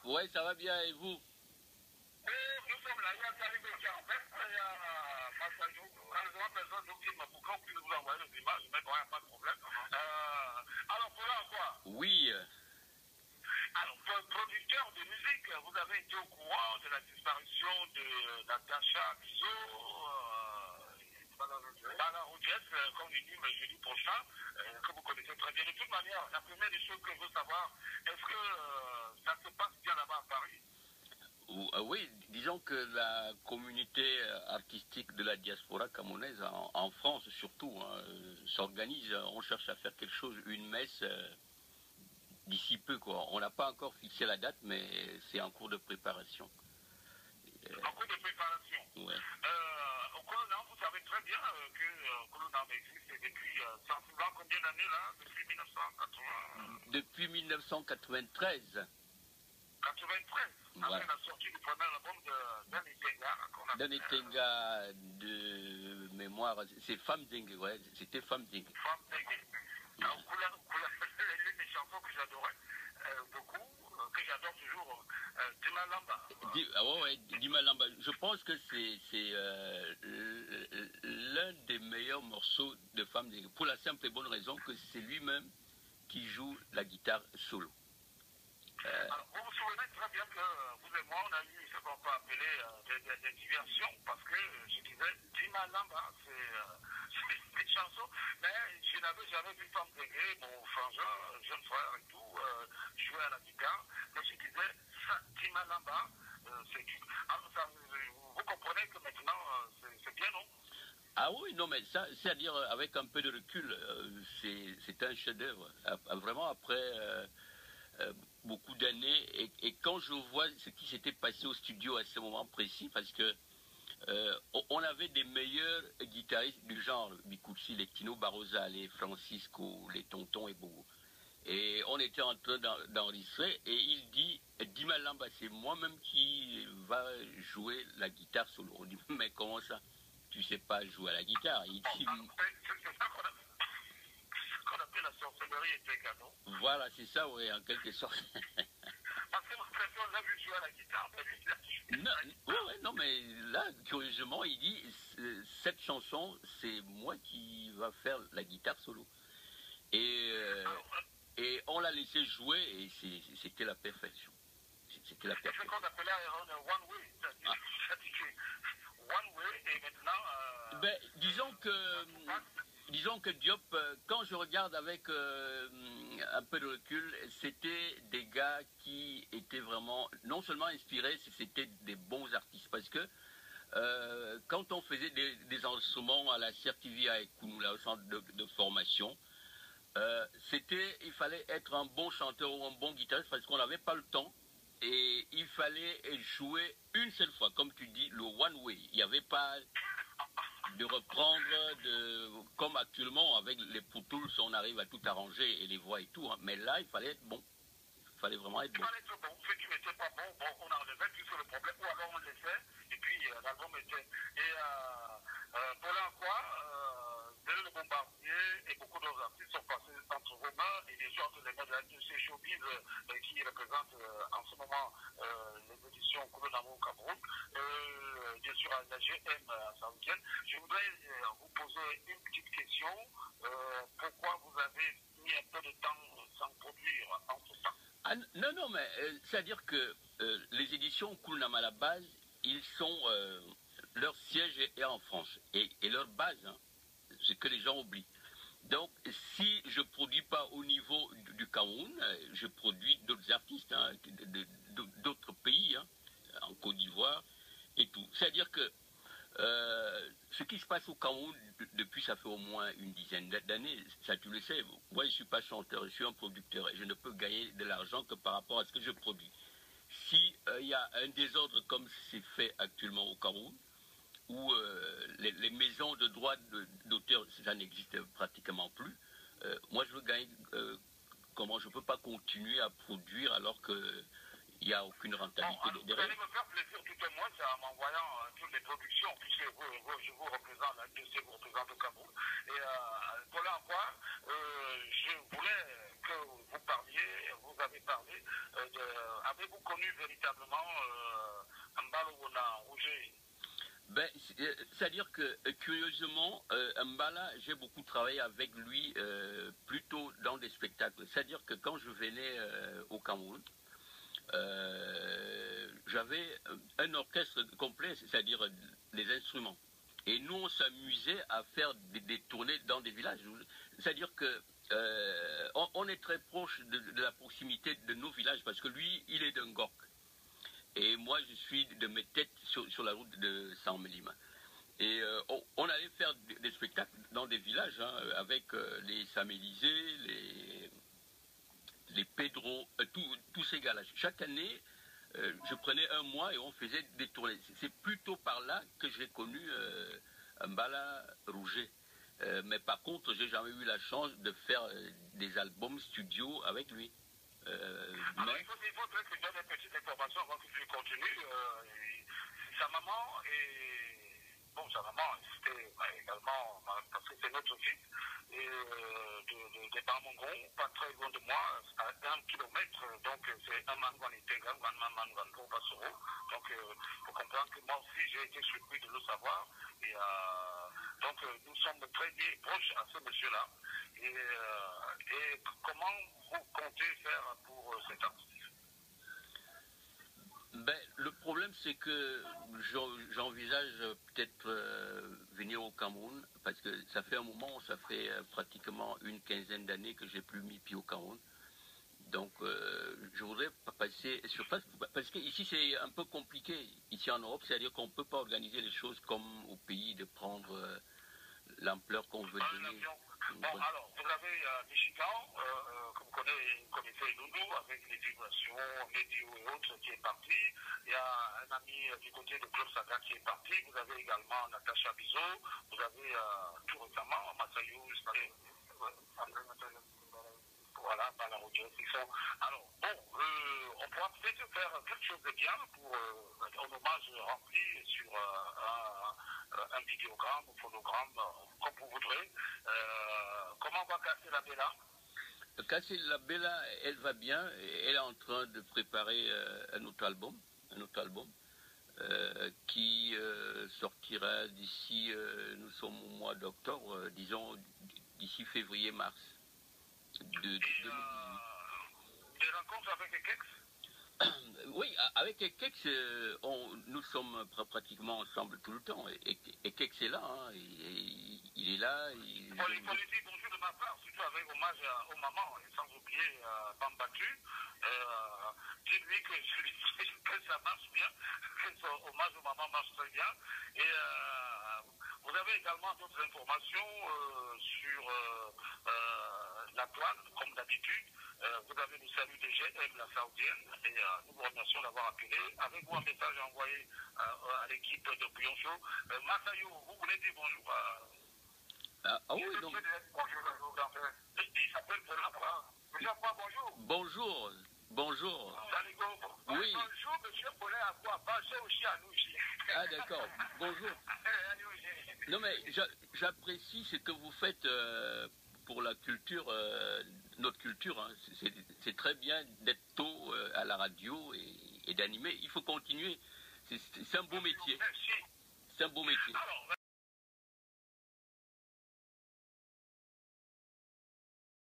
Ouais, ça va bien, et vous? Nous sommes là, il y a Talibé qui en fait, il y a Massajou, quand personne qui m'a pourquoi vous nous envoyez les images, mais bon, il n'y a pas de problème. Alors, voilà quoi. Oui. Alors, producteur de musique, vous avez été au courant de la disparition de Natacha Bizo, Bala Rodgers, comme il dit, le jeudi prochain, que vous connaissez très bien. De toute manière, la première des choses que je veux savoir, est-ce que ça se passe bien là-bas à Paris? Oui, disons que la communauté artistique de la diaspora camerounaise, en France surtout, hein, s'organise. On cherche à faire quelque chose, une messe d'ici peu, quoi. On n'a pas encore fixé la date, mais c'est en cours de préparation. En cours de préparation. Ouais. Au Colonel, vous savez très bien que Colonel existe depuis combien d'années là? Depuis 1980. Depuis 1993. 93. Voilà. Après la sortie du premier album de Danny Tenga. Danny Tenga de mémoire, c'est Femme Dengue, ouais, c'était Femme Dengue. Femme Dengue. Alors, l'une des chansons que j'adorais beaucoup, que j'adore toujours, Dima Lamba. Dima Lamba. Je pense que c'est l'un des meilleurs morceaux de Femme Dengue, pour la simple et bonne raison que c'est lui-même qui joue la guitare solo. Alors, vous vous souvenez très bien que vous et moi, on a eu ce qu'on peut appeler des diversions, parce que je disais, Dima Lamba, c'est une chanson, mais je n'avais jamais vu Femme Dengue, mon frangin, jeune frère et tout, jouer à la guitare, mais je disais, ça, Dima Lamba, alors ça, vous comprenez que maintenant, c'est bien, non? Ah oui, non, mais ça, c'est-à-dire, avec un peu de recul, c'est un chef-d'œuvre. Vraiment, après beaucoup d'années, et quand je vois ce qui s'était passé au studio à ce moment précis, parce que on avait des meilleurs guitaristes du genre, Bikutsi, les Tino Barroza, les Francisco, les Tontons et Bogo. Et on était en train d'enregistrer, et il dit, Dima Lamba, c'est moi-même qui va jouer la guitare solo. On dit, mais comment ça? Tu sais pas jouer à la guitare? Il dit, qu'on appelle la sorcellerie et tes cadeaux. Voilà, c'est ça, oui, en quelque sorte. Parce que mon frère, on l'a vu jouer à la guitare, mais lui, il a joué non, ouais, non, mais là, curieusement, il dit, cette chanson, c'est moi qui va faire la guitare solo. Et on l'a laissé jouer, et c'était la perfection. C'était la perfection. C'est ce qu'on appelait one way. One way, et maintenant... disons que Diop, quand je regarde avec un peu de recul, c'était des gars qui étaient vraiment, non seulement inspirés, c'était des bons artistes. Parce que quand on faisait des enregistrements à la CRTV à Ekounoula, au centre de formation, il fallait être un bon chanteur ou un bon guitariste parce qu'on n'avait pas le temps. Et il fallait jouer une seule fois, comme tu dis, le one way. Il n'y avait pas de reprendre, comme actuellement avec les Pro Tools, on arrive à tout arranger et les voix et tout. Hein. Mais là, il fallait être bon. Il fallait vraiment être bon. Il fallait être bon. Ceux qui n'étaient pas bons, on enlevait plus sur le problème, ou alors on le laissait, et puis l'album était. Et voilà quoi, Délé le Bombardier et beaucoup d'autres artistes sont passés entre vos mains, et les autres, les modèles de ces showbiz qui représentent en ce moment les éditions Colonamo au Cameroun, bien sûr à la GM saoudienne. Je voudrais vous poser une petite question. Pourquoi vous avez mis un peu de temps sans produire entre temps? Ah, non, mais c'est-à-dire que les éditions Kulnam à la base, leur siège est en France. Et leur base, hein, c'est que les gens oublient. Donc, si je ne produis pas au niveau du Cameroun, je produis d'autres artistes, hein, d'autres pays, hein, en Côte d'Ivoire et tout. C'est-à-dire que ce qui se passe au Cameroun depuis ça fait au moins une dizaine d'années, ça tu le sais, moi je ne suis pas chanteur, je suis un producteur et je ne peux gagner de l'argent que par rapport à ce que je produis. Si y a un désordre comme c'est fait actuellement au Cameroun, où les maisons de droits d'auteur, ça n'existe pratiquement plus, moi je veux gagner, comment je ne peux pas continuer à produire alors que il n'y a aucune rentabilité derrière. Vous allez me faire plaisir tout au moins en m'envoyant toutes les productions, puisque je vous représente, la DCC vous représente le Cameroun. Et voilà quoi, je voulais que vous parliez, vous avez parlé avec avez-vous connu véritablement Mbala Roger? Ben, c'est-à-dire que, curieusement, Mbala, j'ai beaucoup travaillé avec lui plutôt dans des spectacles. C'est-à-dire que quand je venais au Cameroun, j'avais un orchestre complet, c'est-à-dire des instruments. Et nous, on s'amusait à faire des tournées dans des villages. C'est-à-dire que on est très proche de la proximité de nos villages, parce que lui, il est d'un Ngok. Et moi, je suis de mes têtes sur la route de Saint-Mélima. Et on allait faire des spectacles dans des villages, hein, avec les Samélisés, les Pedro, tous ces gars-là. Chaque année, je prenais un mois et on faisait des tournées. C'est plutôt par là que j'ai connu Mbala Rouget. Mais par contre, j'ai jamais eu la chance de faire des albums studio avec lui. Alors, il faut peut-être que je donne une petite information avant que tu continues. Sa maman sa maman, c'était également, parce que c'est notre fils, et de Bamongon, pas très loin de moi, à 1 kilomètre, donc c'est un mangan intégral, un mangan pour Bassoro. Donc, il faut comprendre que moi aussi, j'ai été surpris de le savoir. Et donc, nous sommes très bien proches à ce monsieur-là. Et comment vous comptez faire pour cet artiste? Ben, le problème, c'est que j'envisage peut-être venir au Cameroun, parce que ça fait un moment, ça fait pratiquement une quinzaine d'années que j'ai plus mis pied au Cameroun. Donc, je voudrais passer sur place, parce qu'ici, c'est un peu compliqué, ici en Europe, c'est-à-dire qu'on ne peut pas organiser les choses comme au pays, de prendre l'ampleur qu'on veut donner. Bon, alors, vous avez Michigan, que vous connaissez Loulou, avec les vibrations, Médio et autres, qui est parti. Il y a un ami du côté de Club Saga qui est parti. Vous avez également Natacha Bizot. Vous avez tout récemment Masayou, voilà, par la route. Alors, bon, on pourra peut-être faire quelque chose de bien pour un hommage rempli sur un vidéogramme ou phonogramme, comme vous voudrez. Comment va Casser la Bella? Casser la Bella, elle va bien. Elle est en train de préparer un autre album qui sortira d'ici, nous sommes au mois d'octobre, disons d'ici février-mars. Des rencontres avec Ekex? Oui, avec Ekex, nous sommes pratiquement ensemble tout le temps. Ekex est là, hein, il est là. Il faut lui dire bonjour de ma part, surtout avec hommage aux mamans, et sans oublier Bambatu. Dites-lui que ça marche bien, que son hommage aux mamans marche très bien. Et vous avez également d'autres informations sur la toile, comme d'habitude. Vous avez le salut de GM, la Saoudienne, et nous vous remercions d'avoir appelé. Avec vous, un message envoyé à l'équipe de Bouillon Show. Masayou, vous voulez dire bonjour oui, donc. Bonjour, il s'appelle Bonjour. Monsieur Akwa, bonjour. Bonjour. Oui. Bonjour, monsieur Paulet Akwa. Passez aussi à nous ici. Ah, d'accord. Bonjour. Non, mais j'apprécie ce que vous faites pour la culture, notre culture. Hein. C'est très bien d'être tôt à la radio et d'animer. Il faut continuer. C'est un beau métier. Merci. C'est un beau métier. Alors,